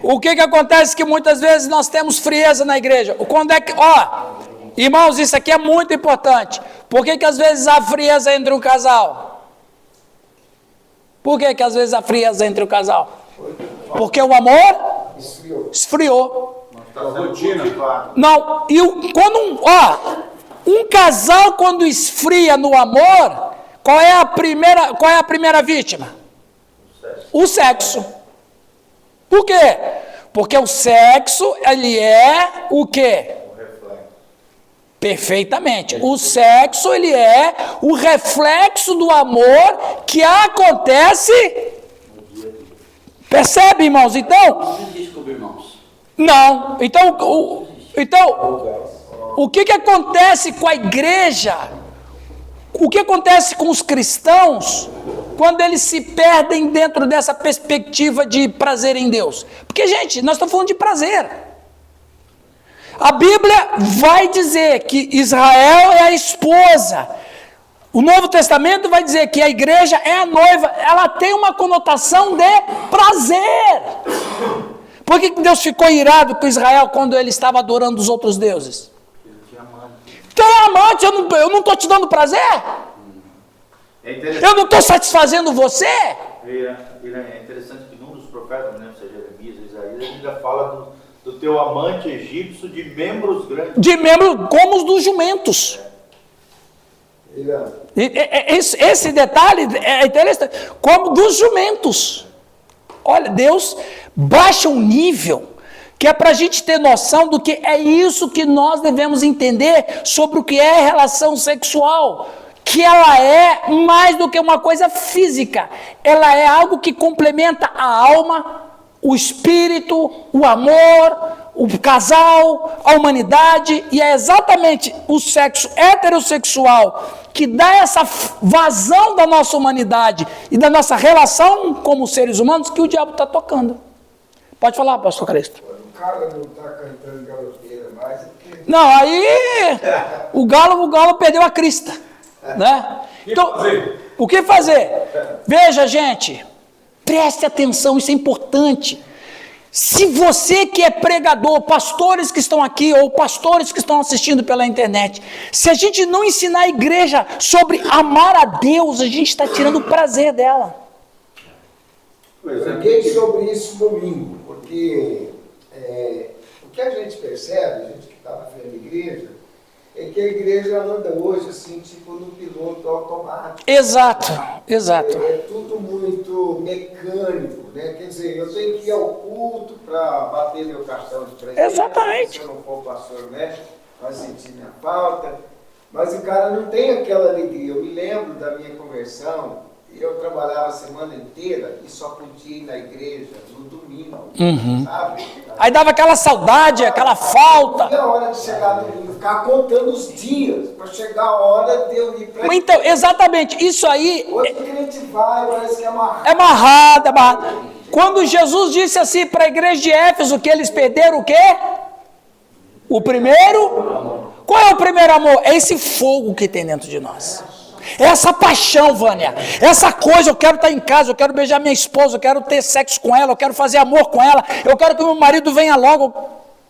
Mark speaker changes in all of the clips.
Speaker 1: O que acontece que muitas vezes nós temos frieza na igreja? Irmãos, isso aqui é muito importante. Por que às vezes há frieza entre um casal? Por que às vezes há frieza entre o casal? Porque o amor esfriou. Não, um casal quando esfria no amor, qual é a primeira vítima? O sexo. Por quê? Porque o sexo, ele é o quê? Perfeitamente. O sexo, ele é o reflexo do amor que acontece. Percebe, irmãos? Então, não. Então, o que acontece com a igreja? O que acontece com os cristãos quando eles se perdem dentro dessa perspectiva de prazer em Deus? Porque, gente, nós estamos falando de prazer. A Bíblia vai dizer que Israel é a esposa. O Novo Testamento vai dizer que a igreja é a noiva. Ela tem uma conotação de prazer. Por que Deus ficou irado com Israel quando ele estava adorando os outros deuses? Tem amante, eu não estou te dando prazer? Eu não estou satisfazendo você?
Speaker 2: É interessante que num dos profetas, não seja Jeremias, Isaías, ele ainda fala do teu amante egípcio de membros grandes.
Speaker 1: De membros como os dos jumentos. Esse detalhe é interessante. Como dos jumentos. Olha, Deus baixa um nível que é para a gente ter noção do que é isso que nós devemos entender sobre o que é relação sexual. Que ela é mais do que uma coisa física. Ela é algo que complementa a alma, o espírito, o amor, o casal, a humanidade, e é exatamente o sexo heterossexual que dá essa vazão da nossa humanidade e da nossa relação como seres humanos que o diabo está tocando. Pode falar, pastor Cristo.
Speaker 3: O cara não está cantando galopeira mais.
Speaker 1: Não, aí o galo perdeu a crista, né? Então, o que fazer? Veja, gente, preste atenção, isso é importante. Se você que é pregador, pastores que estão aqui ou pastores que estão assistindo pela internet, se a gente não ensinar a igreja sobre amar a Deus, a gente está tirando o prazer dela.
Speaker 3: Eu preguei sobre isso domingo, porque o que a gente percebe, a gente que está na frente da igreja, é que a igreja anda hoje assim, tipo no piloto automático.
Speaker 1: Exato.
Speaker 3: É tudo muito mecânico, né? Quer dizer, eu tenho que ir ao culto para bater meu cartão de presente.
Speaker 1: Exatamente.
Speaker 3: Se eu não for pastor, né? Vai sentir minha falta. Mas o cara não tem aquela alegria. Eu me lembro da minha conversão. Eu trabalhava a semana inteira e só podia ir na igreja no domingo, sabe?
Speaker 1: Aí dava aquela saudade, aquela falta.
Speaker 3: E a hora de chegar no domingo, ficar contando os dias, para chegar a hora de eu ir para
Speaker 1: Então, exatamente, isso aí...
Speaker 3: Hoje o crente vai, parece que é amarrado.
Speaker 1: É amarrado. Quando Jesus disse assim para a igreja de Éfeso que eles perderam o quê? O primeiro? Qual é o primeiro amor? É esse fogo que tem dentro de nós. Essa paixão, Vânia, essa coisa, eu quero estar em casa, eu quero beijar minha esposa, eu quero ter sexo com ela, eu quero fazer amor com ela, eu quero que meu marido venha logo,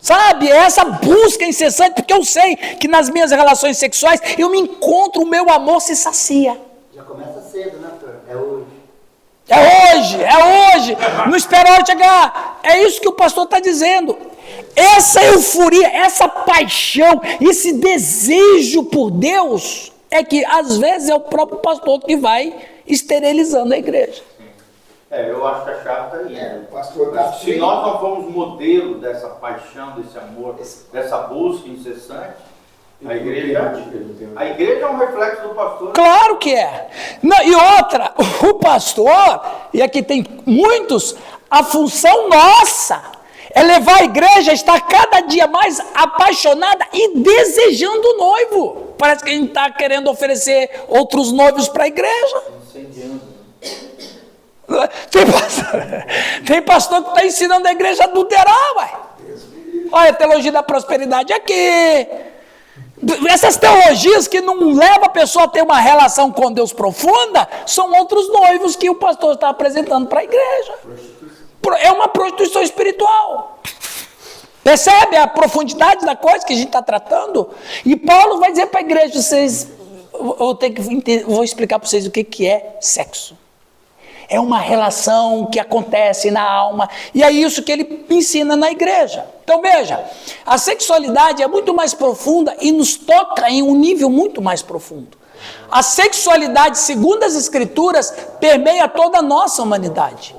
Speaker 1: sabe, essa busca incessante, porque eu sei que nas minhas relações sexuais, eu me encontro, o meu amor se sacia.
Speaker 4: Já começa cedo, né, Arthur? É hoje.
Speaker 1: É hoje, não espera a hora chegar, é isso que o pastor está dizendo. Essa euforia, essa paixão, esse desejo por Deus, é que às vezes é o próprio pastor que vai esterilizando a igreja.
Speaker 2: Eu acho que a chave está aí.
Speaker 3: O pastor tá
Speaker 2: Se nós não formos modelo dessa paixão, desse amor, dessa busca incessante, a igreja é um reflexo do pastor.
Speaker 1: Claro que é. Não, e outra, o pastor, e aqui tem muitos, a função nossa é levar a igreja a estar cada dia mais apaixonada e desejando o noivo. Parece que a gente está querendo oferecer outros noivos para a igreja. Tem pastor que está ensinando a igreja a adulterar, ué. Olha a teologia da prosperidade aqui. Essas teologias que não levam a pessoa a ter uma relação com Deus profunda, são outros noivos que o pastor está apresentando para a igreja. é uma prostituição espiritual. Percebe a profundidade da coisa que a gente está tratando? E Paulo vai dizer para a igreja, vou explicar para vocês o que é sexo. É uma relação que acontece na alma, e é isso que ele ensina na igreja. Então veja, a sexualidade é muito mais profunda e nos toca em um nível muito mais profundo. A sexualidade, segundo as Escrituras, permeia toda a nossa humanidade.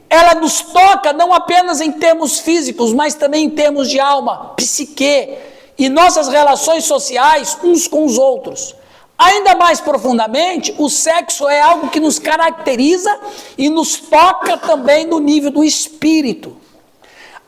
Speaker 1: Ela nos toca não apenas em termos físicos, mas também em termos de alma, psique e nossas relações sociais uns com os outros. Ainda mais profundamente, o sexo é algo que nos caracteriza e nos toca também no nível do espírito.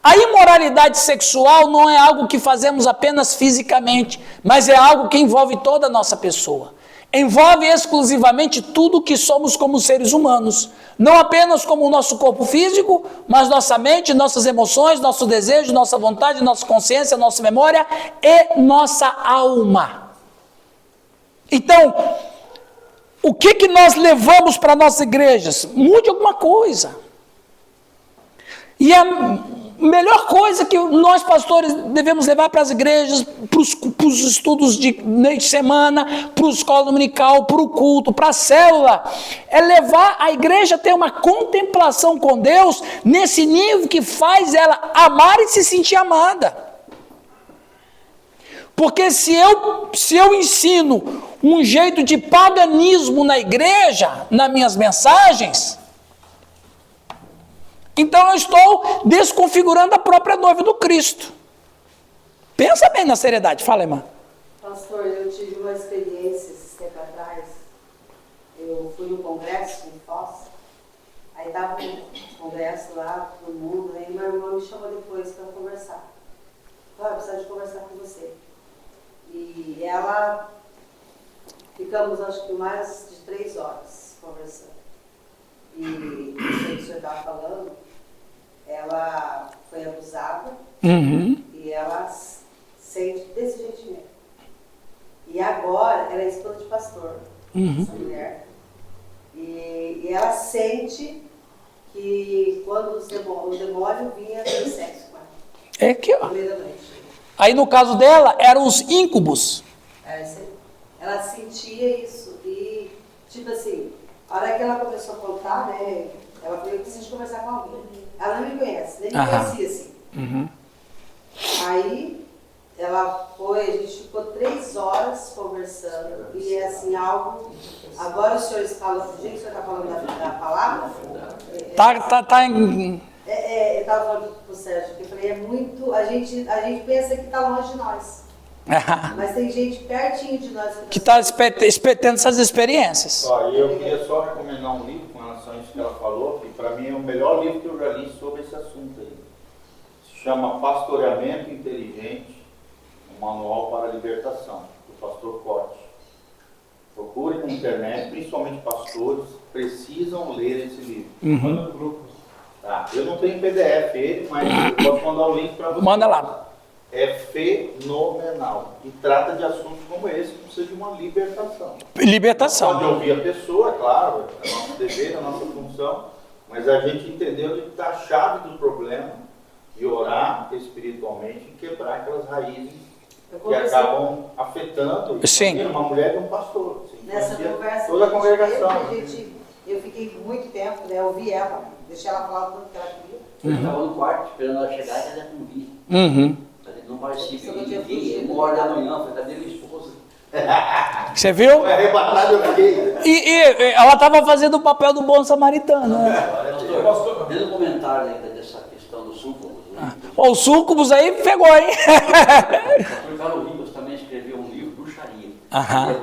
Speaker 1: A imoralidade sexual não é algo que fazemos apenas fisicamente, mas é algo que envolve toda a nossa pessoa. Envolve exclusivamente tudo que somos como seres humanos. Não apenas como o nosso corpo físico, mas nossa mente, nossas emoções, nosso desejo, nossa vontade, nossa consciência, nossa memória e nossa alma. Então, o que nós levamos para nossas igrejas? Mude alguma coisa. E a melhor coisa que nós pastores devemos levar para as igrejas, para os estudos de semana, para a escola dominical, para o culto, para a célula, é levar a igreja a ter uma contemplação com Deus nesse nível que faz ela amar e se sentir amada. Porque se eu ensino um jeito de paganismo na igreja, nas minhas mensagens, então eu estou desconfigurando a própria noiva do Cristo. Pensa bem na seriedade, fala, irmã.
Speaker 5: Pastor, eu tive uma experiência esse tempo atrás. Eu fui no congresso em Foz, aí estava um congresso lá, todo mundo, aí minha irmã me chamou depois para conversar. Falei, eu preciso de conversar com você. E ela, ficamos acho que mais de 3 horas conversando. E isso que o senhor estava falando, ela foi abusada e ela sente desse jeito mesmo. E agora ela é esposa de pastor, essa mulher. E ela sente que quando o demônio vinha ter sexo com ela.
Speaker 1: É aqui, ó.
Speaker 5: No meio da noite.
Speaker 1: Aí no caso dela, eram os íncubos.
Speaker 5: Ela sentia isso e, tipo assim, a hora que ela começou a contar, né, ela falou, eu preciso conversar com alguém. Ela não me conhece, nem me conhecia assim. Aí ela foi, a gente ficou 3 horas conversando e é assim, algo. Agora o senhor fala, do jeito que o senhor está falando da palavra. Eu estava falando para o Sérgio, que eu falei, é muito. A gente pensa que está longe de nós. Mas tem gente pertinho de nós
Speaker 1: Que está tendo essas experiências.
Speaker 2: Eu queria só recomendar um livro com relação a isso que ela falou, que para mim é o melhor livro que eu já li sobre esse assunto aí. Se chama Pastoreamento Inteligente, um manual para a libertação, do pastor Corte. Procure na internet, principalmente pastores, precisam ler esse livro. Manda no grupo. Tá. Eu não tenho PDF ele, mas eu posso mandar o link para você.
Speaker 1: Manda lá.
Speaker 2: É fenomenal. E trata de assuntos como esse, que precisa de uma libertação.
Speaker 1: Libertação.
Speaker 2: Pode ouvir a pessoa, claro, é nosso dever, é nossa função, mas a gente entendeu onde está a chave do problema e orar espiritualmente e quebrar aquelas raízes que acabam afetando uma mulher e um pastor.
Speaker 5: Nessa conversa,
Speaker 2: toda a congregação.
Speaker 5: Eu fiquei muito tempo, né, eu ouvi ela, deixei ela falar tudo que ela queria.
Speaker 6: Eu estava no quarto esperando ela chegar e ela não vinha. Não participa de ninguém. 1h da manhã, foi cadê minha esposa?
Speaker 1: Você viu?
Speaker 2: Foi arrebatado, eu fiquei.
Speaker 1: E ela estava fazendo o papel do bom samaritano, né?
Speaker 6: Pastor, dentro do comentário ainda dessa questão dos súcubos, né?
Speaker 1: Os súcubos aí pegou, hein?
Speaker 6: O pastor Carlos Ribas também escreveu um livro, Bruxaria.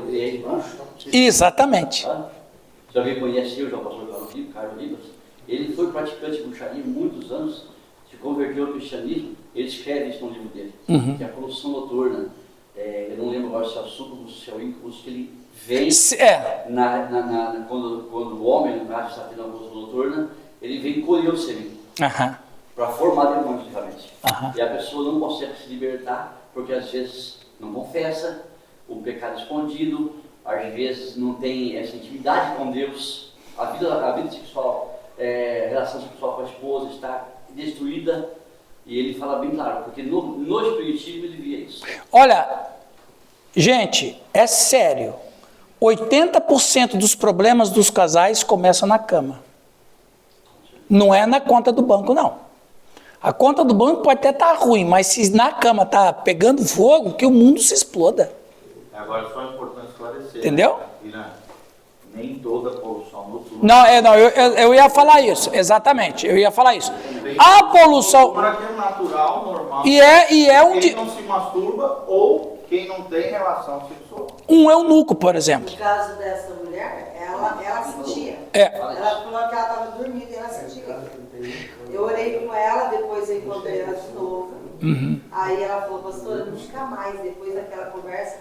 Speaker 6: Ele é bruxo.
Speaker 1: Exatamente.
Speaker 6: Você alguém conhece o pastor Carlos Ribas? Ele foi praticante de bruxaria muitos anos, se converteu ao cristianismo. Ele escreve isso no livro dele, que é a poluição noturna. Eu não lembro agora se é o súcubus, se é o íncubus, que ele vem quando o homem, no caso, está tendo a poluição noturna, ele vem colher o sêmen para formar demônios, realmente. E a pessoa não consegue se libertar, porque às vezes não confessa o pecado escondido, às vezes não tem essa intimidade com Deus, a vida sexual, relação sexual com a esposa está destruída, e ele fala bem claro, porque no espiritismo ele via isso.
Speaker 1: Olha, gente, é sério. 80% dos problemas dos casais começam na cama. Não é na conta do banco, não. A conta do banco pode até estar ruim, mas se na cama está pegando fogo, que o mundo se exploda.
Speaker 2: Agora, só é importante esclarecer.
Speaker 1: Entendeu?
Speaker 2: Irã, nem toda poluição noturna.
Speaker 1: Não, eu ia falar isso, exatamente, eu ia falar isso. A poluição...
Speaker 2: Para quem é natural, normal.
Speaker 1: E é um...
Speaker 2: Quem não se masturba ou quem não tem relação sexual.
Speaker 1: Um eunuco, por exemplo.
Speaker 5: No caso dessa mulher, ela sentia.
Speaker 1: É.
Speaker 5: Ela falou que ela estava dormindo e ela sentia. Eu orei com ela, depois eu encontrei ela de novo. Aí ela falou, pastora, nunca mais, depois daquela conversa,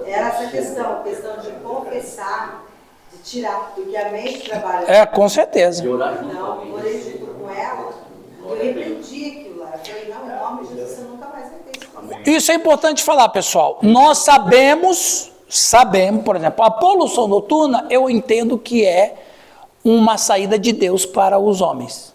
Speaker 5: era essa questão de confessar, de tirar, porque a mente trabalha.
Speaker 1: É, com certeza.
Speaker 6: De orar junto com
Speaker 5: Não,
Speaker 6: alguém.
Speaker 5: orei junto com ela, eu repreendi aquilo lá. Eu falei, não, em nome de Jesus, você nunca mais vai ter isso comigo.
Speaker 1: Isso é importante falar, pessoal. Nós sabemos, por exemplo, a poluição noturna, eu entendo que é uma saída de Deus para os homens.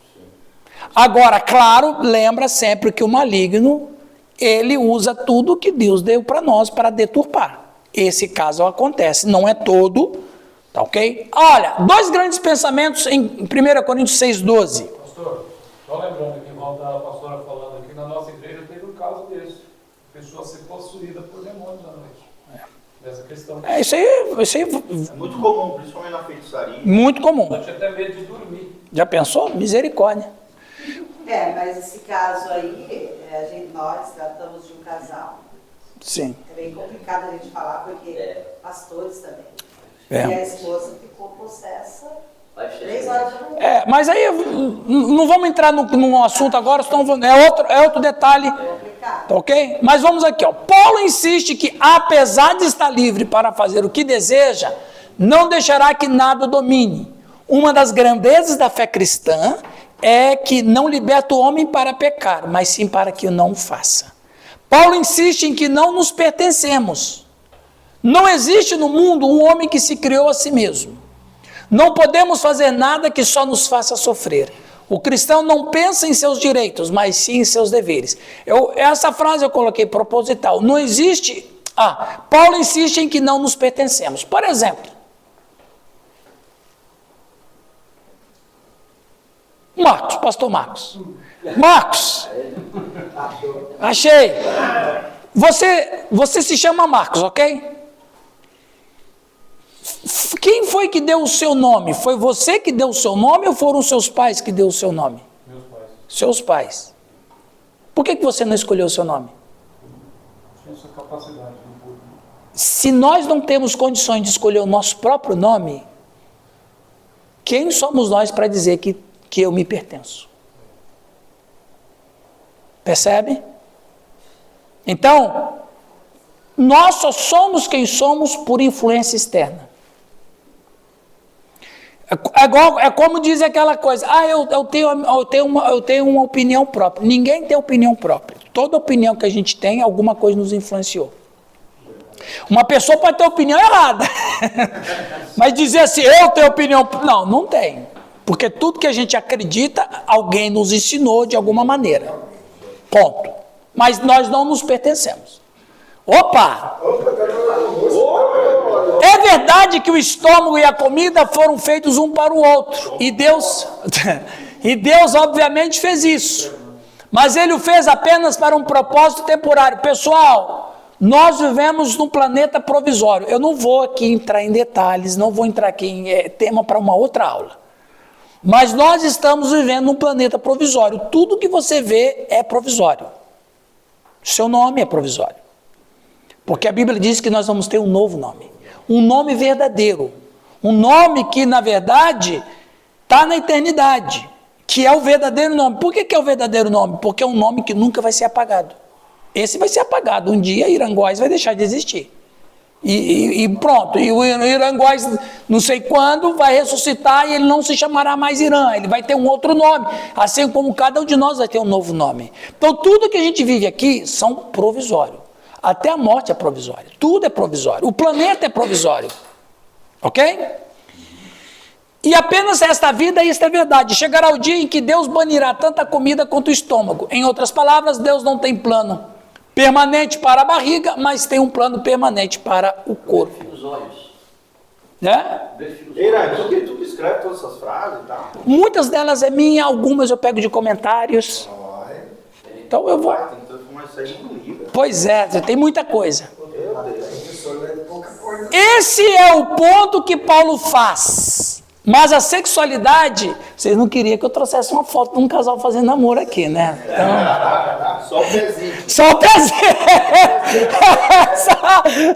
Speaker 1: Agora, claro, lembra sempre que o maligno, ele usa tudo que Deus deu para nós para deturpar. Esse caso acontece, não é todo, tá ok? Olha, 2 grandes pensamentos em 1 Coríntios 6,12.
Speaker 7: Pastor, só lembrando que volta a pastora falando aqui, na nossa igreja teve um caso desse. A pessoa ser possuída por demônios à noite. Dessa questão.
Speaker 1: Isso aí
Speaker 2: É muito comum, principalmente na feitiçaria.
Speaker 1: muito comum.
Speaker 7: Eu tinha até medo de dormir.
Speaker 1: Já pensou? Misericórdia.
Speaker 5: Mas esse caso aí, nós tratamos de um casal.
Speaker 1: Sim.
Speaker 5: É bem complicado a gente falar, porque pastores também.
Speaker 1: É.
Speaker 5: E a esposa ficou possessa
Speaker 6: Vai chegar.
Speaker 5: 3 horas da manhã.
Speaker 1: Mas aí não vamos entrar num assunto agora, senão é outro detalhe,
Speaker 5: Complicado.
Speaker 1: tá ok? Mas vamos aqui, ó. Paulo insiste que, apesar de estar livre para fazer o que deseja, não deixará que nada o domine. Uma das grandezas da fé cristã é que não liberta o homem para pecar, mas sim para que o não faça. Paulo insiste em que não nos pertencemos. Não existe no mundo um homem que se criou a si mesmo. Não podemos fazer nada que só nos faça sofrer. O cristão não pensa em seus direitos, mas sim em seus deveres. Essa frase eu coloquei proposital. Não existe... Paulo insiste em que não nos pertencemos. Por exemplo, pastor Marcos. Marcos, achei. Você se chama Marcos, ok? Quem foi que deu o seu nome? Foi você que deu o seu nome ou foram seus pais que deu o seu nome?
Speaker 7: Meus pais.
Speaker 1: Seus pais. Por que você não escolheu o seu nome?
Speaker 7: Tinha essa capacidade. Não pude.
Speaker 1: Se nós não temos condições de escolher o nosso próprio nome, quem somos nós para dizer que eu me pertenço? Percebe? Então, nós só somos quem somos por influência externa. É como diz aquela coisa, eu tenho uma opinião própria. Ninguém tem opinião própria. Toda opinião que a gente tem, alguma coisa nos influenciou. Uma pessoa pode ter opinião errada, mas dizer assim, eu tenho opinião... Não tem. Porque tudo que a gente acredita, alguém nos ensinou de alguma maneira. Ponto. Mas nós não nos pertencemos. Opa! É verdade que o estômago e a comida foram feitos um para o outro. E Deus obviamente fez isso. Mas Ele o fez apenas para um propósito temporário. Pessoal, nós vivemos num planeta provisório. Eu não vou aqui entrar em detalhes, não vou entrar aqui em tema para uma outra aula. Mas nós estamos vivendo num planeta provisório. Tudo que você vê é provisório. Seu nome é provisório. Porque a Bíblia diz que nós vamos ter um novo nome. Um nome verdadeiro. Um nome que, na verdade, está na eternidade. Que é o verdadeiro nome. Por que é o verdadeiro nome? Porque é um nome que nunca vai ser apagado. Esse vai ser apagado. Um dia, Irangóis vai deixar de existir. E pronto. E o Irangóis, não sei quando, vai ressuscitar e ele não se chamará mais Irã. Ele vai ter um outro nome. Assim como cada um de nós vai ter um novo nome. Então, tudo que a gente vive aqui são provisórios. Até a morte é provisória. Tudo é provisório. O planeta é provisório. Ok? E apenas esta vida, isto é verdade. Chegará o dia em que Deus banirá tanta comida quanto o estômago. Em outras palavras, Deus não tem plano permanente para a barriga, mas tem um plano permanente para o corpo.
Speaker 6: Os olhos.
Speaker 1: Né?
Speaker 2: Eira, tu que escreve todas essas frases e tal?
Speaker 1: Muitas delas é minha, algumas eu pego de comentários. Então eu vou...
Speaker 2: Vai, tem que transformar isso aí num livro.
Speaker 1: Pois é, tem muita coisa.
Speaker 2: Meu Deus.
Speaker 1: Esse é o ponto que Paulo faz. Mas a sexualidade, vocês não queriam que eu trouxesse uma foto de um casal fazendo namoro aqui, né? Então,
Speaker 2: Só o pezinho.
Speaker 1: só o pezinho.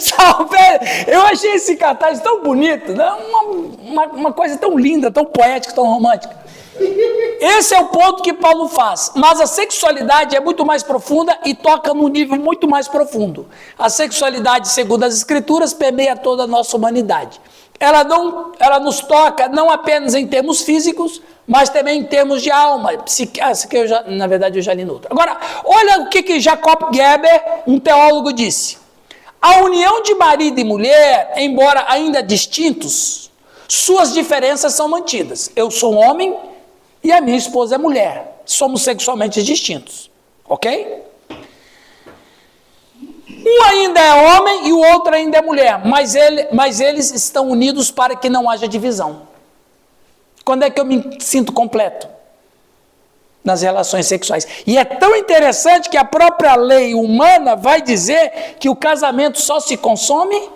Speaker 1: só o pezinho. Eu achei esse cartaz tão bonito, né? uma coisa tão linda, tão poética, tão romântica. Esse é o ponto que Paulo faz. Mas a sexualidade é muito mais profunda e toca num nível muito mais profundo. A sexualidade, segundo as Escrituras, permeia toda a nossa humanidade. Ela nos toca não apenas em termos físicos, mas também em termos de alma. Na verdade, eu já li no outro. Agora, olha o que Jacob Geber, um teólogo, disse. A união de marido e mulher, embora ainda distintos, suas diferenças são mantidas. Eu sou um homem e a minha esposa é mulher. Somos sexualmente distintos. Ok? Um ainda é homem e o outro ainda é mulher, mas eles estão unidos para que não haja divisão. Quando é que eu me sinto completo? Nas relações sexuais. E é tão interessante que a própria lei humana vai dizer que o casamento só se consome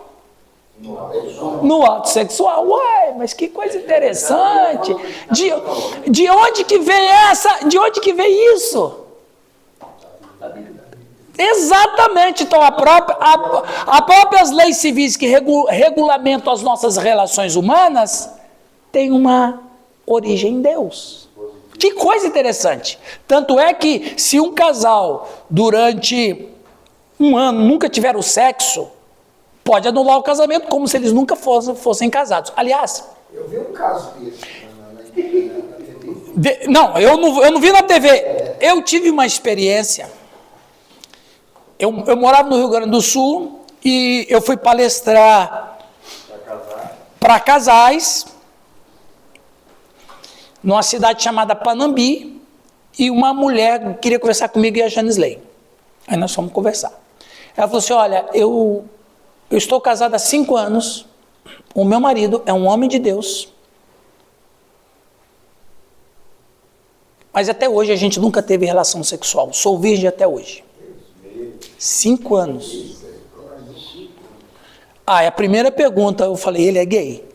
Speaker 1: no ato sexual. Uai, mas que coisa interessante. De onde que vem De onde que vem isso? Exatamente. Então, as próprias leis civis que regulamentam as nossas relações humanas têm uma origem em Deus. Que coisa interessante. Tanto é que se um casal durante um ano nunca tiver o sexo, pode anular o casamento como se eles nunca fossem casados. Aliás...
Speaker 3: Eu vi um caso desse na TV.
Speaker 1: Não, eu não vi na TV. Eu tive uma experiência... Eu morava no Rio Grande do Sul e eu fui palestrar para casais numa cidade chamada Panambi e uma mulher queria conversar comigo e a Janisley. Aí nós fomos conversar. Ela falou assim, olha, eu estou casada há 5 anos, o meu marido é um homem de Deus, mas até hoje a gente nunca teve relação sexual, sou virgem até hoje. 5 anos. A primeira pergunta, eu falei, ele é gay?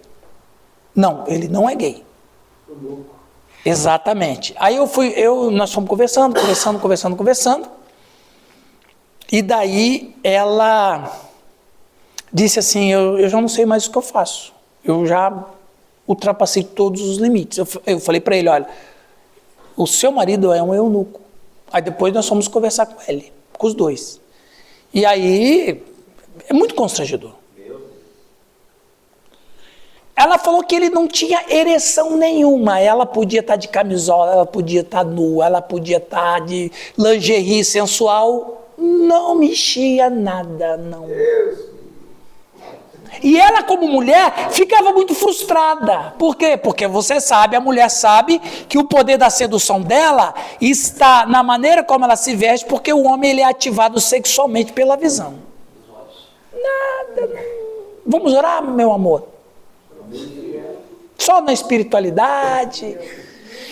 Speaker 1: Não, ele não é gay. Exatamente. Aí nós fomos conversando. E daí ela disse assim, eu já não sei mais o que eu faço. Eu já ultrapassei todos os limites. Eu falei para ele, olha, o seu marido é um eunuco. Aí depois nós fomos conversar com ele, com os dois. E aí, é muito constrangedor. Ela falou que ele não tinha ereção nenhuma. Ela podia estar de camisola, ela podia estar nua, ela podia estar de lingerie sensual. Não mexia nada, não. E ela, como mulher, ficava muito frustrada. Por quê? Porque você sabe, a mulher sabe que o poder da sedução dela está na maneira como ela se veste, porque o homem ele é ativado sexualmente pela visão. Nada. Vamos orar, meu amor? Só na espiritualidade.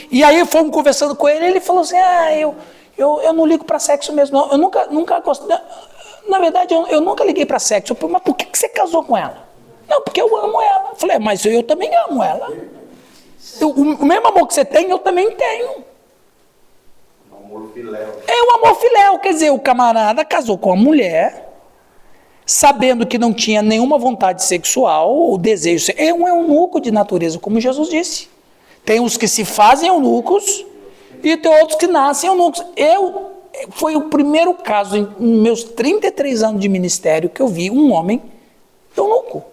Speaker 1: E aí fomos conversando com ele, ele falou assim, eu não ligo para sexo mesmo, não. Eu nunca gostei... Na verdade, eu nunca liguei para sexo. Eu falei, mas por que você casou com ela? Não, porque eu amo ela. Eu falei, mas eu também amo ela. O mesmo amor que você tem, eu também tenho.
Speaker 2: Amor filéu.
Speaker 1: É o amor filéu. Quer dizer, o camarada casou com a mulher, sabendo que não tinha nenhuma vontade sexual, ou desejo. É um eunuco de natureza, como Jesus disse. Tem os que se fazem eunucos e tem outros que nascem eunucos. Foi o primeiro caso em meus 33 anos de ministério que eu vi um homem eunuco.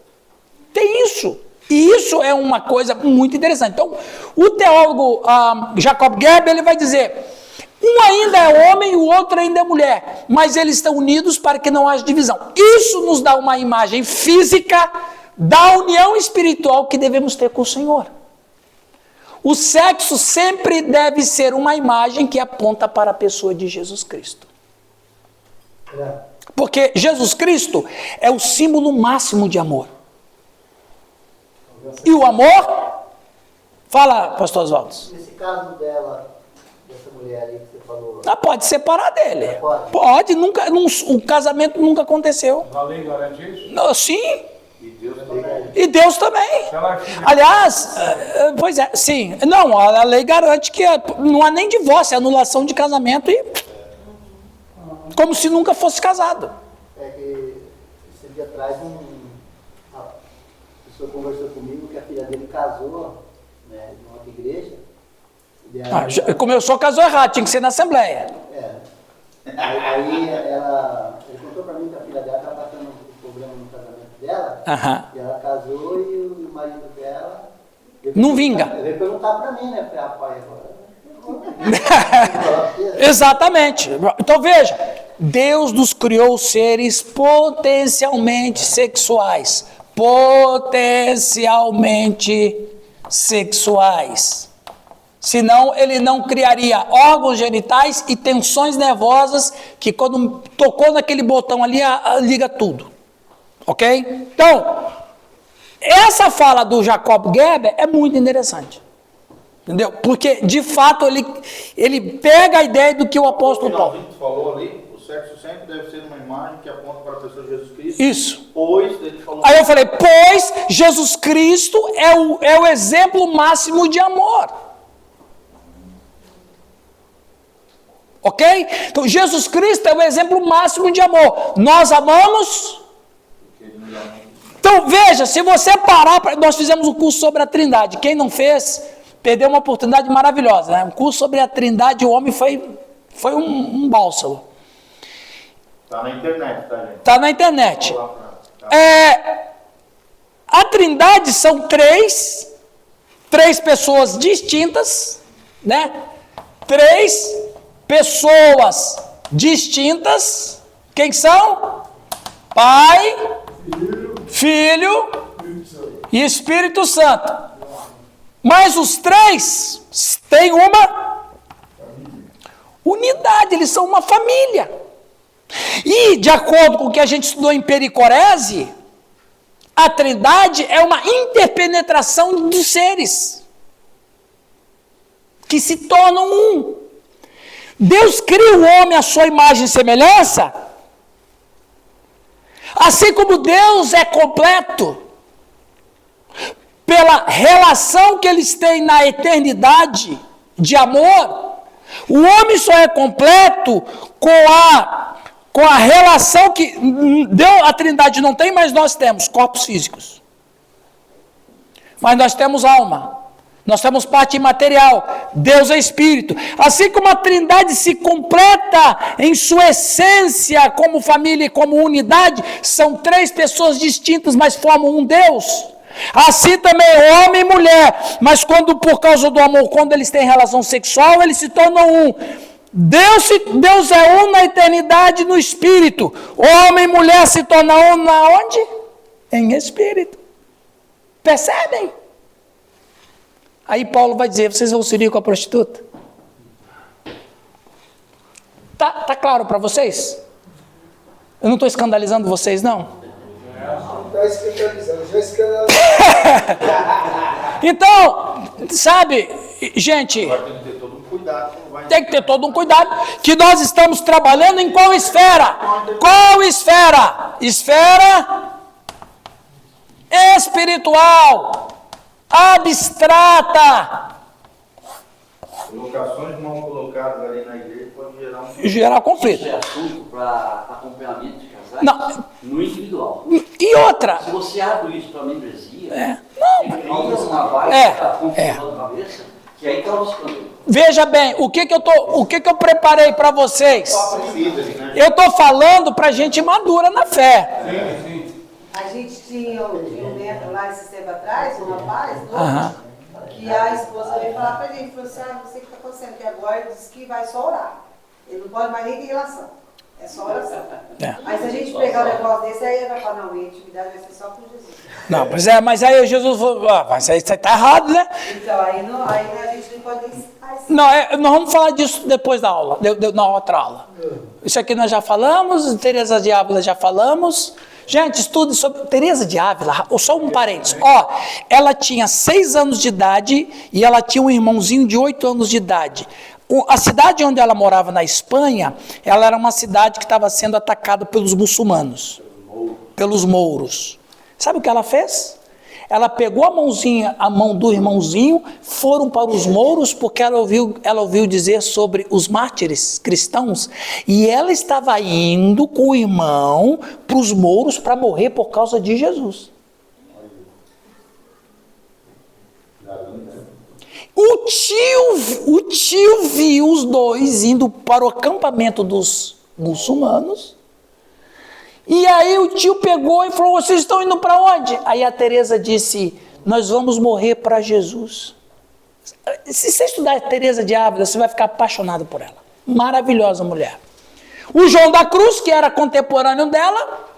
Speaker 1: Tem isso. E isso é uma coisa muito interessante. Então, o teólogo Jacob Geber, ele vai dizer, um ainda é homem e o outro ainda é mulher, mas eles estão unidos para que não haja divisão. Isso nos dá uma imagem física da união espiritual que devemos ter com o Senhor. O sexo sempre deve ser uma imagem que aponta para a pessoa de Jesus Cristo. Porque Jesus Cristo é o símbolo máximo de amor. E o amor... Fala, pastor Oswaldo.
Speaker 4: Nesse caso dela, dessa mulher aí que você falou...
Speaker 1: Ela pode separar dele.
Speaker 4: Pode?
Speaker 1: Pode, nunca, o casamento nunca aconteceu.
Speaker 7: A lei garante isso?
Speaker 1: Não, sim,
Speaker 2: E Deus também.
Speaker 1: e Deus também. Aliás, pois é, sim. Não, a lei garante que não há nem divórcio, é anulação de casamento e... Como se nunca fosse casado.
Speaker 4: É que esse dia atrás a pessoa conversou comigo que a filha dele casou, né, em outra igreja. E aí,
Speaker 1: Começou, casou errado, tinha que ser na Assembleia.
Speaker 4: Aí ele contou pra mim que a filha dela estava passando um problema no casamento dela.
Speaker 1: Aham.
Speaker 4: E ela casou e o marido dela...
Speaker 1: Não vinga.
Speaker 4: Ele veio perguntar pra mim, né? Falei, rapaz, agora...
Speaker 1: Exatamente. Então veja, Deus nos criou seres potencialmente sexuais. Potencialmente sexuais. Senão ele não criaria órgãos genitais e tensões nervosas que quando tocou naquele botão ali, liga tudo. Ok? Então, essa fala do Jacob Geber é muito interessante. Entendeu? Porque, de fato, ele pega a ideia do que o apóstolo Paulo...
Speaker 2: Tu falou ali, o sexo sempre deve ser uma imagem que aponta para a pessoa de Jesus Cristo.
Speaker 1: Isso.
Speaker 2: Pois, ele falou...
Speaker 1: Aí eu falei, pois Jesus Cristo é o exemplo máximo de amor. Ok? Então, Jesus Cristo é o exemplo máximo de amor. Nós amamos... Então, veja, se você parar... Nós fizemos um curso sobre a Trindade. Quem não fez... Perdeu uma oportunidade maravilhosa, né? Um curso sobre a Trindade, o homem foi um bálsamo.
Speaker 2: Está na internet, tá, gente?
Speaker 1: Está na internet.
Speaker 2: Tá.
Speaker 1: A Trindade são três pessoas distintas, né? Três pessoas distintas. Quem são? Pai, Filho e Espírito Santo. Mas os três têm uma unidade, eles são uma família. E, de acordo com o que a gente estudou em Pericorese, a Trindade é uma interpenetração dos seres, que se tornam um. Deus cria o homem à sua imagem e semelhança, assim como Deus é completo, pela relação que eles têm na eternidade de amor, o homem só é completo com a relação que a Trindade não tem, mas nós temos corpos físicos. Mas nós temos alma, nós temos parte imaterial, Deus é Espírito. Assim como a Trindade se completa em sua essência como família e como unidade, são três pessoas distintas, mas formam um Deus. Assim também homem e mulher, mas quando por causa do amor, quando eles têm relação sexual, eles se tornam um. Deus é um na eternidade no espírito. Homem e mulher se tornam um na onde? Em espírito. Percebem? Aí Paulo vai dizer, vocês vão se unir com a prostituta? Tá claro para vocês? Eu não estou escandalizando vocês, não?
Speaker 3: Está escandalizando, já escandalizou.
Speaker 1: Então, sabe, gente,
Speaker 2: Agora tem que ter todo um cuidado.
Speaker 1: tem que ter todo um cuidado, que nós estamos trabalhando em qual esfera? Qual esfera? Esfera espiritual, abstrata.
Speaker 2: Colocações não colocadas ali na igreja pode
Speaker 1: Gerar conflito.
Speaker 6: Isso é assunto para acompanhamento de casais
Speaker 1: Não.
Speaker 6: no individual.
Speaker 1: E outra,
Speaker 6: Se você abre isso para membresia,
Speaker 1: não,
Speaker 6: cria uma baixa confusão na cabeça, que aí está o escândalo.
Speaker 1: veja bem, o que eu preparei para vocês?
Speaker 2: né?
Speaker 1: Eu estou falando para gente madura na fé.
Speaker 5: A gente tinha um membro lá esse tempo atrás, um rapaz novo, que a esposa veio falar pra gente, falou assim, você que está acontecendo, que agora diz que vai só orar. Ele não pode mais nem ter relação. É só oração.
Speaker 1: É.
Speaker 5: Mas se a gente pegar um negócio desse, aí vai falar, não, minha intimidade vai ser só com Jesus.
Speaker 1: Não, mas aí Jesus falou, mas aí você está errado, né?
Speaker 5: Então, aí a gente não pode ensinar isso.
Speaker 1: Não, nós vamos falar disso depois da aula, na outra aula. Isso aqui nós já falamos, Teresa de Ávila já falamos. Gente, estude sobre Teresa de Ávila, só um parênteses. Ela tinha 6 anos de idade e ela tinha um irmãozinho de 8 anos de idade. A cidade onde ela morava na Espanha, ela era uma cidade que estava sendo atacada pelos muçulmanos, pelos mouros. Sabe o que ela fez? Ela pegou a mão do irmãozinho, foram para os mouros, porque ela ouviu dizer sobre os mártires cristãos, e ela estava indo com o irmão para os mouros para morrer por causa de Jesus. O tio viu os dois indo para o acampamento dos muçulmanos, e aí o tio pegou e falou, vocês estão indo para onde? Aí a Teresa disse, nós vamos morrer para Jesus. Se você estudar a Teresa de Ávila, você vai ficar apaixonado por ela. Maravilhosa mulher. O João da Cruz, que era contemporâneo dela,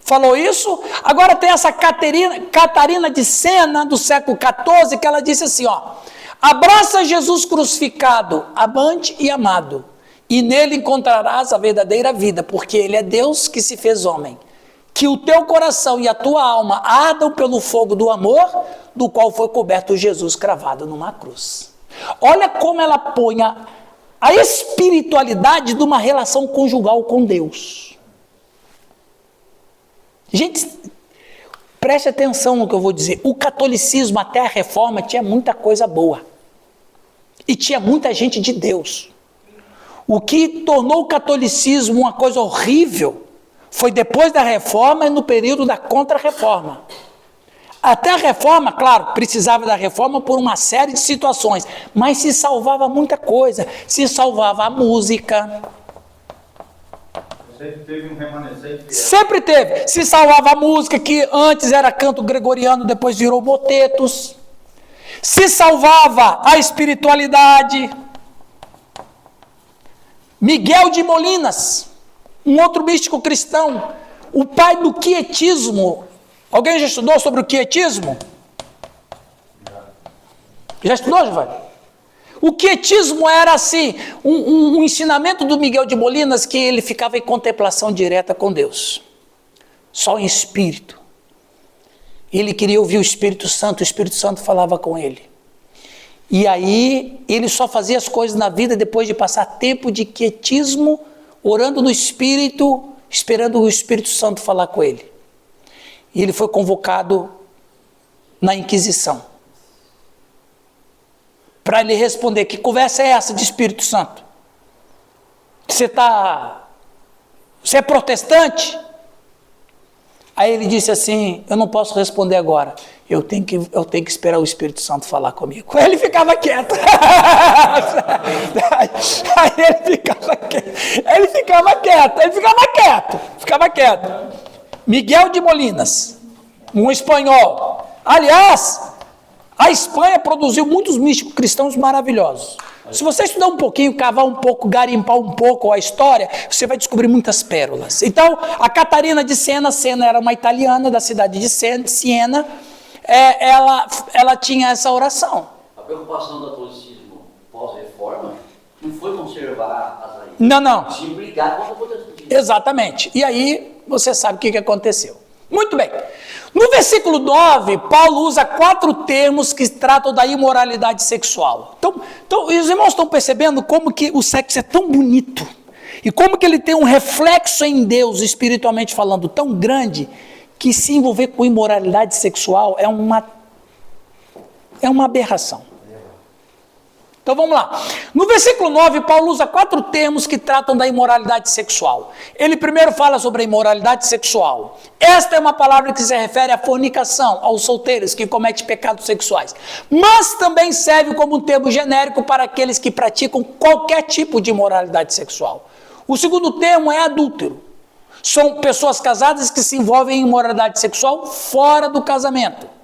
Speaker 1: falou isso. Agora tem essa Catarina de Sena, do século XIV, que ela disse assim, abraça Jesus crucificado, amante e amado, e nele encontrarás a verdadeira vida, porque ele é Deus que se fez homem. Que o teu coração e a tua alma ardam pelo fogo do amor, do qual foi coberto Jesus cravado numa cruz. Olha como ela põe a espiritualidade de uma relação conjugal com Deus. Gente, preste atenção no que eu vou dizer. O catolicismo até a reforma tinha muita coisa boa. E tinha muita gente de Deus. O que tornou o catolicismo uma coisa horrível foi depois da reforma e no período da contra-reforma. Até a reforma, claro, precisava da reforma por uma série de situações, mas se salvava muita coisa. Se salvava a música.
Speaker 2: Sempre teve um remanescente.
Speaker 1: Sempre teve. Se salvava a música, que antes era canto gregoriano, depois virou motetos. Se salvava a espiritualidade. Miguel de Molinas, um outro místico cristão, o pai do quietismo. Alguém já estudou sobre o quietismo? Já estudou, Giovanni? O quietismo era assim, um ensinamento do Miguel de Molinas, que ele ficava em contemplação direta com Deus, só em espírito. Ele queria ouvir o Espírito Santo falava com ele. E aí ele só fazia as coisas na vida depois de passar tempo de quietismo, orando no Espírito, esperando o Espírito Santo falar com ele. E ele foi convocado na Inquisição. Para ele responder, que conversa é essa de Espírito Santo? Você é protestante? Aí ele disse assim, eu não posso responder agora, eu tenho que esperar o Espírito Santo falar comigo. Aí ele ficava quieto. Aí ele ficava quieto. Miguel de Molinas, um espanhol. Aliás, a Espanha produziu muitos místicos cristãos maravilhosos. Se você estudar um pouquinho, cavar um pouco, garimpar um pouco a história, você vai descobrir muitas pérolas. Então, a Catarina de Sena era uma italiana da cidade de Siena, ela tinha essa oração.
Speaker 6: A preocupação do catolicismo pós-reforma não foi conservar as raízes.
Speaker 1: Não.
Speaker 6: Sim, brigar contra o protestantismo.
Speaker 1: Exatamente. E aí, você sabe o que aconteceu. Muito bem. No versículo 9, Paulo usa 4 termos que tratam da imoralidade sexual. Então os irmãos estão percebendo como que o sexo é tão bonito e como que ele tem um reflexo em Deus, espiritualmente falando, tão grande, que se envolver com imoralidade sexual é uma aberração. Então vamos lá. No versículo 9, Paulo usa 4 termos que tratam da imoralidade sexual. Ele primeiro fala sobre a imoralidade sexual. Esta é uma palavra que se refere à fornicação, aos solteiros que cometem pecados sexuais. Mas também serve como um termo genérico para aqueles que praticam qualquer tipo de imoralidade sexual. O segundo termo é adúltero. São pessoas casadas que se envolvem em imoralidade sexual fora do casamento.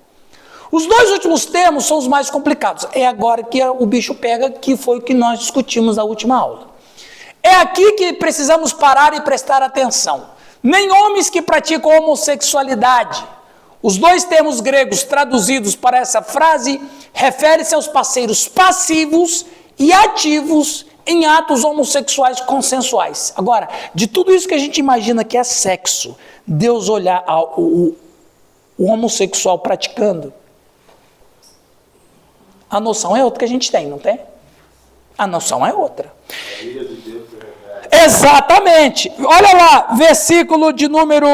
Speaker 1: Os 2 últimos termos são os mais complicados. É agora que o bicho pega, que foi o que nós discutimos na última aula. É aqui que precisamos parar e prestar atenção. Nem homens que praticam homossexualidade. Os dois termos gregos traduzidos para essa frase referem-se aos parceiros passivos e ativos em atos homossexuais consensuais. Agora, de tudo isso que a gente imagina que é sexo, Deus olhar o homossexual praticando, a noção é outra que a gente tem, não tem? A noção é outra. Exatamente. Olha lá, versículo de número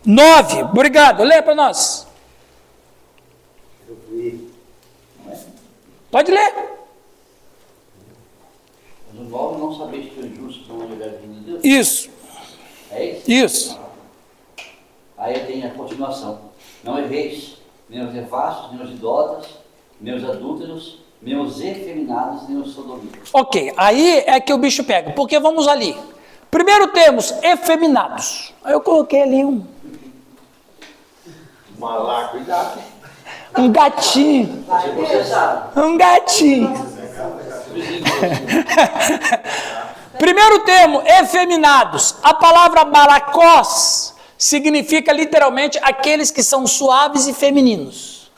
Speaker 1: 9. Obrigado. Lê para nós. Pode ler.
Speaker 6: No 9, não sabeis que os justos são onde houver vindo de Deus.
Speaker 1: Isso.
Speaker 6: É isso?
Speaker 1: Isso.
Speaker 6: Aí tem a continuação. Não erreis, nem os devassos, nem os idólatras, nem os adúlteros, nem os efeminados, nem os sodomitas.
Speaker 1: Ok, aí é que o bicho pega, porque vamos ali. Primeiro temos efeminados. Aí eu coloquei ali um
Speaker 2: Cuidado.
Speaker 1: gatinho.
Speaker 6: Você sabe.
Speaker 1: Um gatinho. Primeiro termo, efeminados. A palavra malakós significa literalmente aqueles que são suaves e femininos.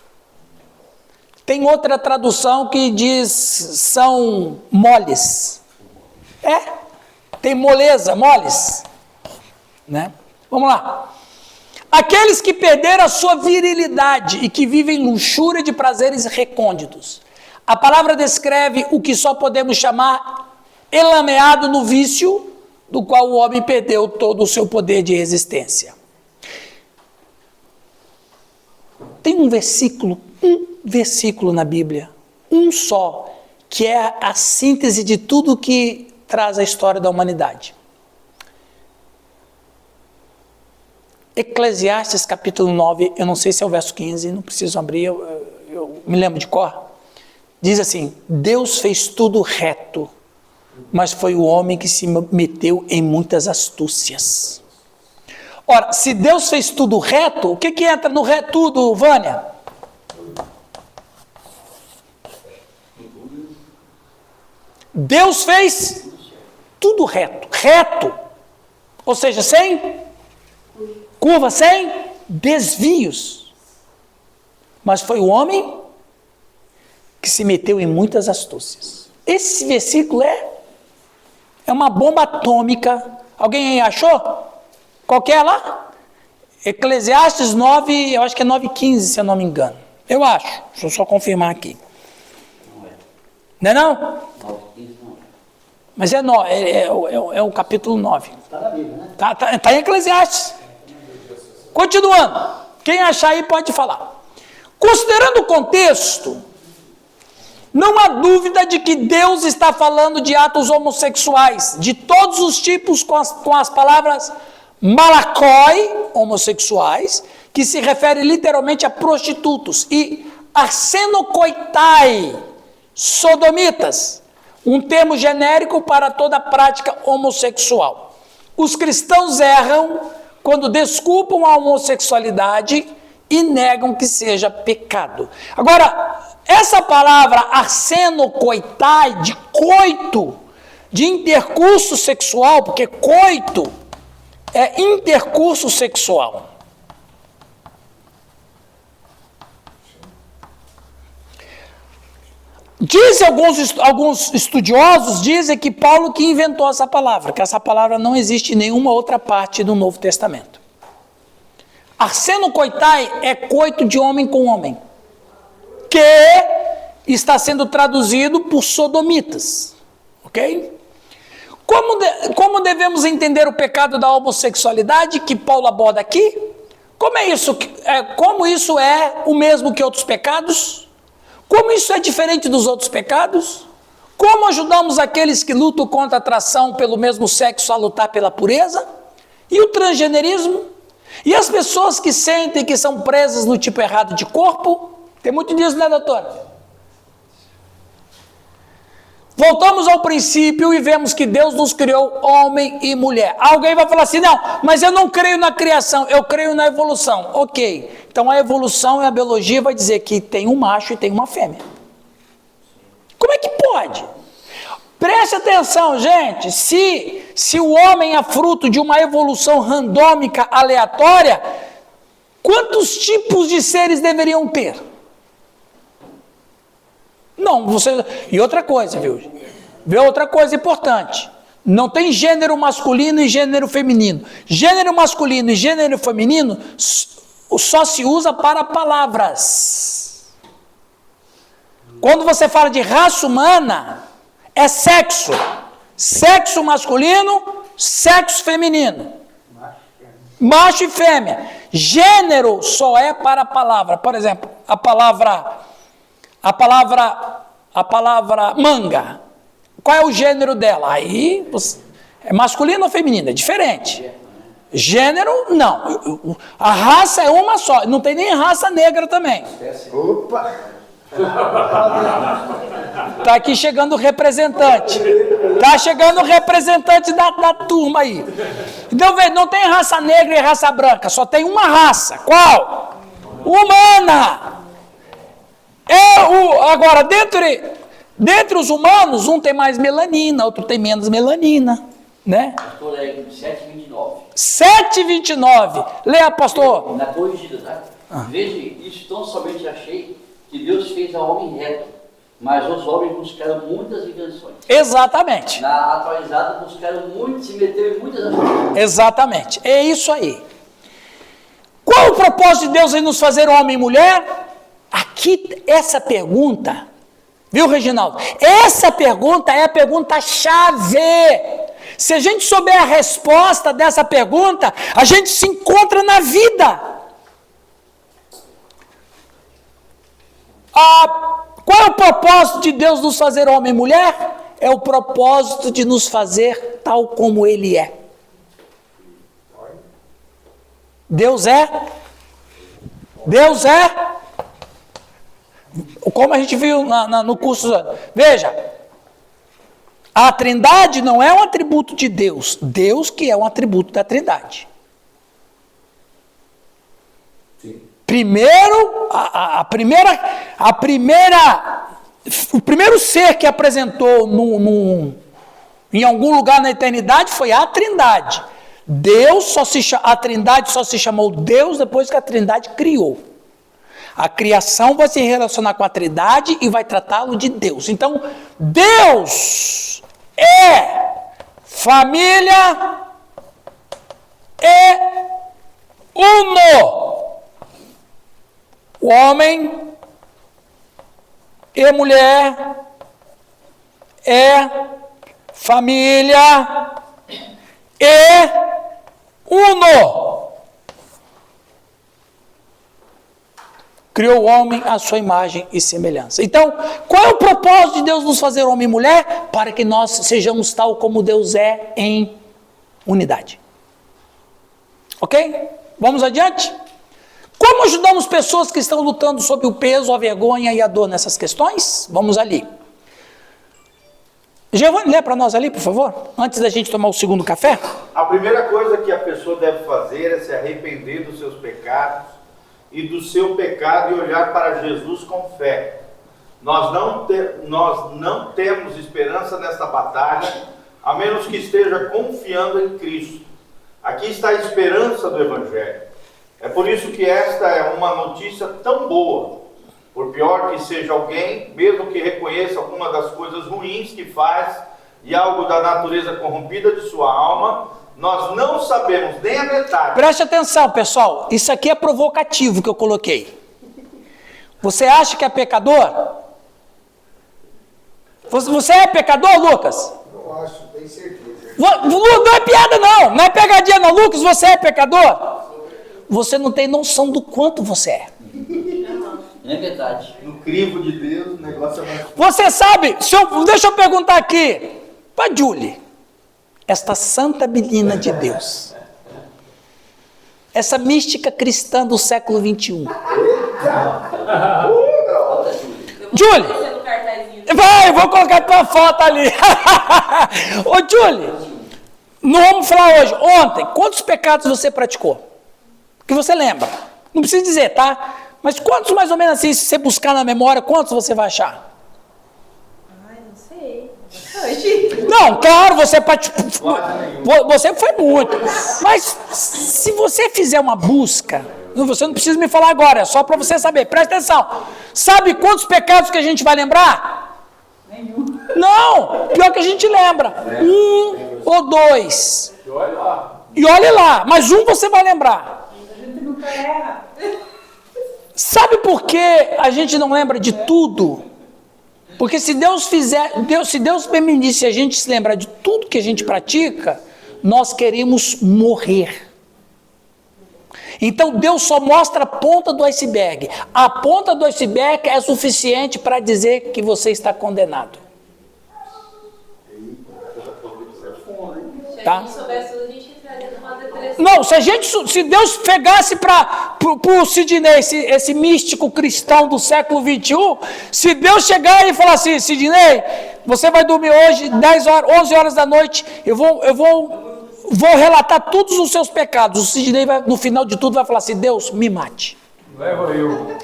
Speaker 1: Tem outra tradução que diz são moles. Tem moleza, moles. Né? Vamos lá. Aqueles que perderam a sua virilidade e que vivem luxúria de prazeres recônditos. A palavra descreve o que só podemos chamar elameado no vício, do qual o homem perdeu todo o seu poder de resistência. Tem um versículo na Bíblia, um só, que é a síntese de tudo que traz a história da humanidade. Eclesiastes capítulo 9, eu não sei se é o verso 15, não preciso abrir, eu me lembro de cor. Diz assim: Deus fez tudo reto, mas foi o homem que se meteu em muitas astúcias. Ora, se Deus fez tudo reto, o que entra no reto tudo, Vânia? Deus fez tudo reto, ou seja, sem curva, sem desvios. Mas foi o homem que se meteu em muitas astúcias. Esse versículo é uma bomba atômica. Alguém aí achou? Qual que é lá? Eclesiastes 9, eu acho que é 9:15, se eu não me engano. Eu acho, deixa eu só confirmar aqui. Não é não?
Speaker 6: 9:15 não.
Speaker 1: Mas é o capítulo 9.
Speaker 4: Está na Bíblia, né?
Speaker 1: Tá em Eclesiastes. Continuando, quem achar aí pode falar. Considerando o contexto, não há dúvida de que Deus está falando de atos homossexuais, de todos os tipos, com as palavras malakoi, homossexuais, que se refere literalmente a prostitutos, e arsenokoitai, sodomitas, um termo genérico para toda prática homossexual. Os cristãos erram quando desculpam a homossexualidade e negam que seja pecado. Agora, essa palavra arsenokoitai, de coito, de intercurso sexual, porque coito é intercurso sexual. Dizem alguns estudiosos, dizem que Paulo que inventou essa palavra, que essa palavra não existe em nenhuma outra parte do Novo Testamento. Arsenokoitai é coito de homem com homem, que está sendo traduzido por sodomitas, ok? Como devemos entender o pecado da homossexualidade que Paulo aborda aqui? Como isso é o mesmo que outros pecados? Como isso é diferente dos outros pecados? Como ajudamos aqueles que lutam contra a atração pelo mesmo sexo a lutar pela pureza? E o transgenerismo? E as pessoas que sentem que são presas no tipo errado de corpo? Tem muito disso, né, doutora? Voltamos ao princípio e vemos que Deus nos criou homem e mulher. Alguém vai falar assim, não, mas eu não creio na criação, eu creio na evolução. Ok, então a evolução e a biologia vai dizer que tem um macho e tem uma fêmea. Como é que pode? Preste atenção, gente, se o homem é fruto de uma evolução randômica, aleatória, quantos tipos de seres deveriam ter? Não, e outra coisa, viu? Outra coisa importante. Não tem gênero masculino e gênero feminino. Gênero masculino e gênero feminino só se usa para palavras. Quando você fala de raça humana, é sexo. Sexo masculino, sexo feminino. Macho e fêmea. Gênero só é para a palavra. Por exemplo, a palavra manga. Qual é o gênero dela? Aí é masculino ou feminino? É diferente. Gênero, não. A raça é uma só. Não tem nem raça negra também.
Speaker 3: Opa!
Speaker 1: Está aqui chegando o representante. Está chegando o representante da turma aí. Então, vê, não tem raça negra e raça branca. Só tem uma raça. Qual? Humana. Agora, dentre os humanos, um tem mais melanina, outro tem menos melanina, né?
Speaker 6: Pastor, é 7,29.
Speaker 1: 7,29. Leia, pastor.
Speaker 6: Na corrigida, tá? Veja, isso tão somente achei que Deus fez ao homem reto, mas os homens buscaram muitas invenções.
Speaker 1: Exatamente.
Speaker 6: Na atualizada, buscaram muito, se meter em muitas ações.
Speaker 1: Exatamente. É isso aí. Qual o propósito de Deus em nos fazer homem e mulher? Aqui, essa pergunta, viu, Reginaldo? Essa pergunta é a pergunta-chave. Se a gente souber a resposta dessa pergunta, a gente se encontra na vida. Qual é o propósito de Deus nos fazer homem e mulher? É o propósito de nos fazer tal como Ele é. Deus é. Como a gente viu no curso. Veja, a Trindade não é um atributo de Deus. Deus que é um atributo da Trindade. Primeiro, o primeiro ser que apresentou em algum lugar na eternidade foi a Trindade. A Trindade só se chamou Deus depois que a Trindade criou. A criação vai se relacionar com a Trindade e vai tratá-lo de Deus. Então, Deus é família e uno. O homem e mulher é família e uno. Criou o homem à sua imagem e semelhança. Então, qual é o propósito de Deus nos fazer homem e mulher? Para que nós sejamos tal como Deus é em unidade. Ok? Vamos adiante? Como ajudamos pessoas que estão lutando sob o peso, a vergonha e a dor nessas questões? Vamos ali. Giovanni, lê para nós ali, por favor, antes da gente tomar o segundo café.
Speaker 2: A primeira coisa que a pessoa deve fazer é se arrepender dos seus pecados e do seu pecado e olhar para Jesus com fé. Nós não temos esperança nesta batalha, a menos que esteja confiando em Cristo. Aqui está a esperança do Evangelho. É por isso que esta é uma notícia tão boa. Por pior que seja alguém, mesmo que reconheça alguma das coisas ruins que faz e algo da natureza corrompida de sua alma, nós não sabemos nem a metade.
Speaker 1: Preste atenção, pessoal. Isso aqui é provocativo que eu coloquei. Você acha que é pecador? Você é pecador, Lucas?
Speaker 3: Não acho, tenho certeza.
Speaker 1: Não é piada não. Não é pegadinha não, Lucas. Você é pecador? Você não tem noção do quanto você é.
Speaker 6: É verdade.
Speaker 2: No crivo de Deus, o negócio é mais...
Speaker 1: Você sabe, deixa eu perguntar aqui, para Julie, esta santa menina de Deus, essa mística cristã do século 21. Julie, Vai, eu vou colocar tua foto ali. Ô, Julie, não vamos falar hoje. Ontem, quantos pecados você praticou? Que você lembra? Não precisa dizer, tá? Mas quantos mais ou menos assim, se você buscar na memória, quantos você vai achar?
Speaker 5: Ai, não sei. Bastante.
Speaker 1: Não, claro, você foi muito. Mas se você fizer uma busca, você não precisa me falar agora, é só para você saber. Presta atenção. Sabe quantos pecados que a gente vai lembrar?
Speaker 5: Nenhum.
Speaker 1: Não, pior que a gente lembra. 1 ou 2.
Speaker 7: E olha lá.
Speaker 1: E olhe lá, mas um você vai lembrar.
Speaker 5: A gente nunca erra.
Speaker 1: Sabe por que a gente não lembra de tudo? Porque se Deus permitisse a gente se lembrar de tudo que a gente pratica, nós queremos morrer. Então Deus só mostra a ponta do iceberg. A ponta do iceberg é suficiente para dizer que você está condenado.
Speaker 8: Se
Speaker 1: Tá?
Speaker 8: a gente soubesse tudo, a gente entraria numa depressão.
Speaker 1: Não, se Deus pegasse para o Sidney, esse místico cristão do século 21, se Deus chegar e falar assim, Sidney, você vai dormir hoje 10 horas, 11 horas da noite, eu vou relatar todos os seus pecados. O Sidney no final de tudo vai falar assim, Deus, me mate.
Speaker 7: Leva eu.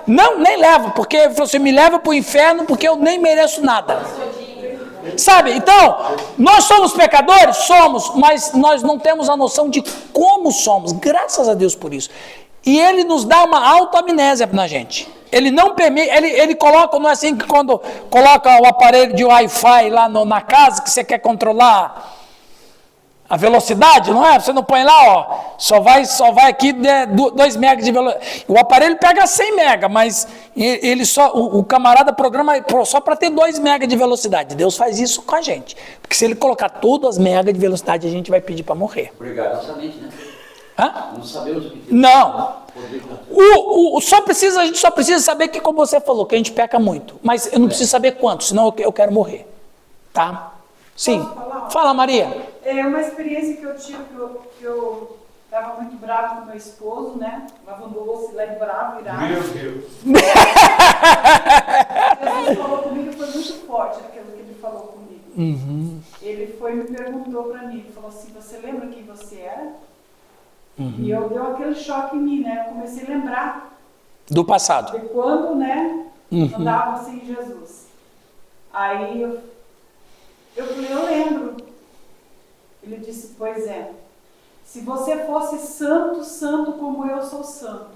Speaker 1: Não, nem leva, porque você me leva para o inferno porque eu nem mereço nada. Sabe, então, nós somos pecadores? Somos, mas nós não temos a noção de como somos, graças a Deus por isso. E Ele nos dá uma auto-amnésia na gente. Ele não permite, ele coloca, não é assim que quando coloca o aparelho de Wi-Fi lá na casa, que você quer controlar a velocidade, não é? Você não põe lá, ó, só vai aqui 2 megas de velocidade. O aparelho pega 100 megas, mas o camarada programa só para ter 2 megas de velocidade. Deus faz isso com a gente. Porque se ele colocar todas as megas de velocidade, a gente vai pedir para morrer.
Speaker 6: Obrigado, nossa mente, né?
Speaker 1: Hã?
Speaker 6: Não sabemos o que
Speaker 1: Não. A gente só precisa saber que, como você falou, que a gente peca muito. Mas eu não preciso saber quanto, senão eu quero morrer. Tá? Sim.
Speaker 9: Posso falar?
Speaker 1: Fala, Maria.
Speaker 9: É uma experiência que eu tive, que eu estava muito brava com meu esposo, né? Lavando louça, lá de bravo, irado.
Speaker 7: Meu Deus.
Speaker 9: Jesus falou comigo, foi muito forte aquilo que ele falou comigo.
Speaker 1: Uhum.
Speaker 9: Ele foi e me perguntou para mim, ele falou assim, você lembra quem você era? E eu deu aquele choque em mim, né? Eu comecei a lembrar
Speaker 1: Do passado.
Speaker 9: de quando, né, andava sem Jesus. Aí eu falei, eu lembro. Ele disse, pois é, se você fosse santo, santo como eu sou santo.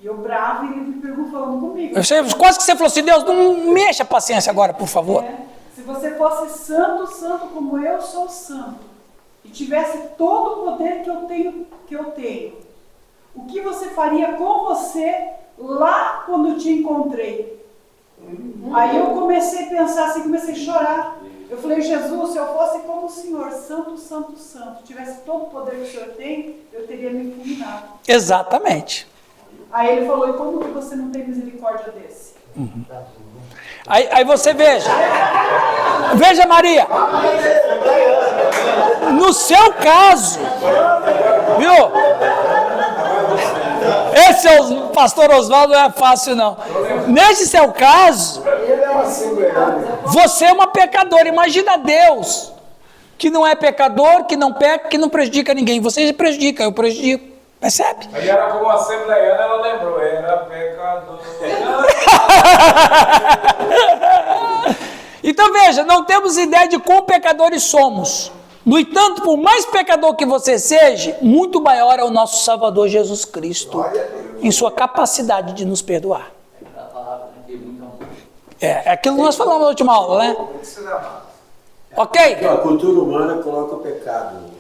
Speaker 9: E eu bravo, e ele me perguntou, falando comigo.
Speaker 1: Quase que você falou assim, Deus, não me enche a paciência agora, por favor.
Speaker 9: Se você fosse santo, santo como eu sou santo, e tivesse todo o poder que eu tenho, o que você faria com você lá quando eu te encontrei? Aí eu comecei a pensar assim, comecei a chorar. Eu falei, Jesus, se eu fosse como o Senhor, santo, santo, santo, tivesse todo o poder que o Senhor tem, eu teria me fulminado.
Speaker 1: Exatamente.
Speaker 9: Aí ele falou, e como que você não tem misericórdia desse?
Speaker 1: Aí você veja. Veja, Maria. No seu caso, viu? Esse é o pastor Oswaldo, não é fácil não. Nesse seu caso, você é uma pecadora. Imagina Deus, que não é pecador, que não peca, que não prejudica ninguém. Você prejudica, eu prejudico. Percebe?
Speaker 7: Aí era como a assembleiana, ela lembrou, era pecador.
Speaker 1: Então veja, não temos ideia de quão pecadores somos. No entanto, por mais pecador que você seja, muito maior é o nosso Salvador Jesus Cristo, em sua capacidade de nos perdoar. É aquilo que nós falamos na última aula, né? Ok?
Speaker 10: A cultura humana coloca o pecado,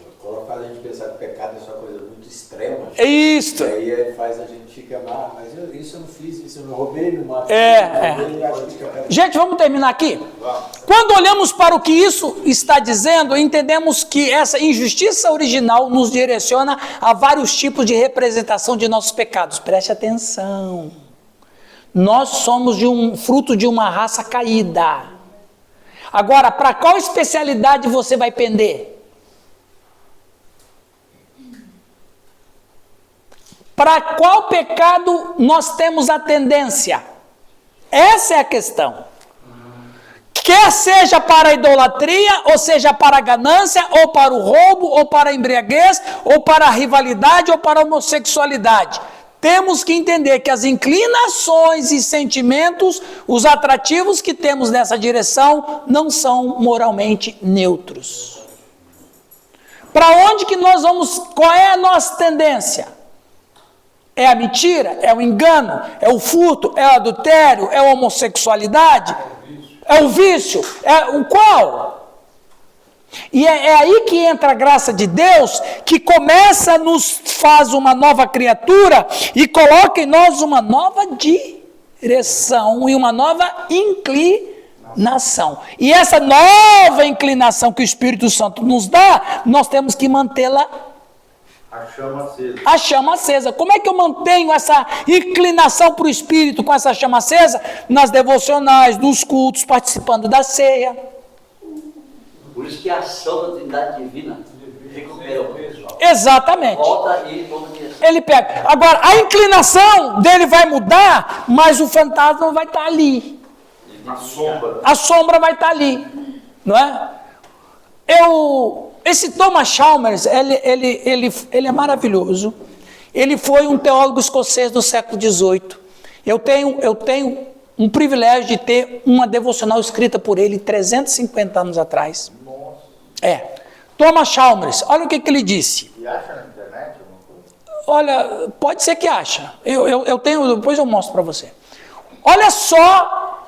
Speaker 10: faz a gente pensar que o pecado é só coisa muito extrema.
Speaker 1: É isso.
Speaker 10: E aí faz a gente ficar, mas isso eu não fiz, isso eu não roubei, não matei.
Speaker 1: Gente, vamos terminar aqui? Quando olhamos para o que isso está dizendo, entendemos que essa injustiça original nos direciona a vários tipos de representação de nossos pecados. Preste atenção. Nós somos fruto de uma raça caída. Agora, para qual especialidade você vai pender? Para qual pecado nós temos a tendência? Essa é a questão. Quer seja para a idolatria, ou seja para a ganância, ou para o roubo, ou para a embriaguez, ou para a rivalidade, ou para a homossexualidade. Temos que entender que as inclinações e sentimentos, os atrativos que temos nessa direção, não são moralmente neutros. Para onde que nós vamos? Qual é a nossa tendência? É a mentira? É o engano? É o furto? É o adultério? É a homossexualidade? É o vício? É o qual? E é aí que entra a graça de Deus, que começa, nos faz uma nova criatura e coloca em nós uma nova direção e uma nova inclinação. E essa nova inclinação que o Espírito Santo nos dá, nós temos que mantê-la
Speaker 2: a chama acesa.
Speaker 1: A chama acesa. Como é que eu mantenho essa inclinação para o Espírito com essa chama acesa? Nas devocionais, nos cultos, participando da ceia.
Speaker 6: Por isso que a ação da Trindade Divina recupera o pessoal.
Speaker 1: Exatamente.
Speaker 6: Volta e toma direção.
Speaker 1: Ele pega. Agora, a inclinação dele vai mudar, mas o fantasma vai estar ali. A sombra vai estar ali. Não é? Esse Thomas Chalmers, ele é maravilhoso. Ele foi um teólogo escocês do século XVIII. Eu tenho um privilégio de ter uma devocional escrita por ele 350 anos atrás. Thomas Chalmers, olha o que ele disse.
Speaker 2: E acha na internet alguma coisa?
Speaker 1: Olha, pode ser que acha. Eu tenho, depois eu mostro para você. Olha só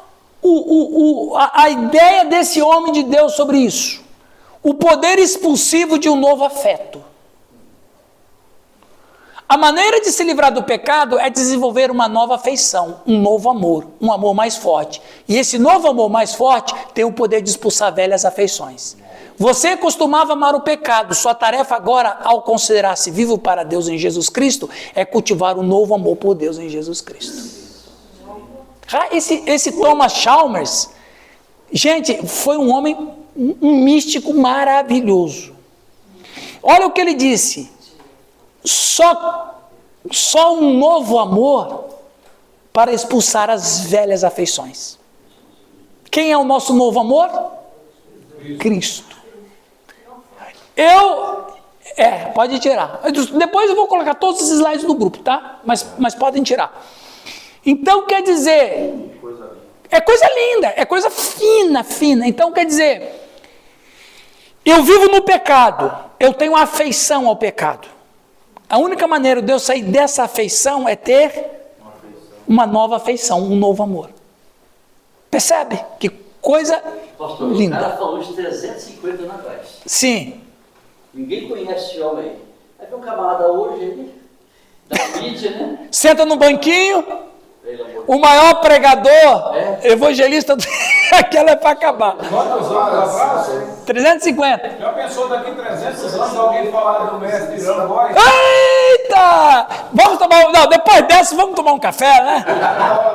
Speaker 1: a ideia desse homem de Deus sobre isso. O poder expulsivo de um novo afeto. A maneira de se livrar do pecado é desenvolver uma nova afeição, um novo amor, um amor mais forte. E esse novo amor mais forte tem o poder de expulsar velhas afeições. Você costumava amar o pecado, sua tarefa agora, ao considerar-se vivo para Deus em Jesus Cristo, é cultivar um novo amor por Deus em Jesus Cristo. Esse Thomas Chalmers, gente, foi um homem, um místico maravilhoso. Olha o que ele disse. Só um novo amor para expulsar as velhas afeições. Quem é o nosso novo amor? Cristo. Pode tirar. Depois eu vou colocar todos os slides do grupo, tá? Mas podem tirar. Então quer dizer, é coisa linda, é coisa fina. Então quer dizer, eu vivo no pecado, eu tenho afeição ao pecado. A única maneira de eu sair dessa afeição é ter uma nova afeição, um novo amor. Percebe? Que coisa
Speaker 6: Pastor,
Speaker 1: linda.
Speaker 6: O cara falou de 350 anos atrás.
Speaker 1: Sim.
Speaker 6: Ninguém conhece esse homem aí. Aí tem um camarada hoje aí, da mídia, né?
Speaker 1: Senta no banquinho, o maior pregador, evangelista, aquela é para acabar.
Speaker 7: Quantos anos atrás?
Speaker 1: 350.
Speaker 7: Já pensou daqui 300 anos alguém falar do mestre tirando voz?
Speaker 1: Eita! Vamos tomar, não, depois dessa vamos tomar um café, né?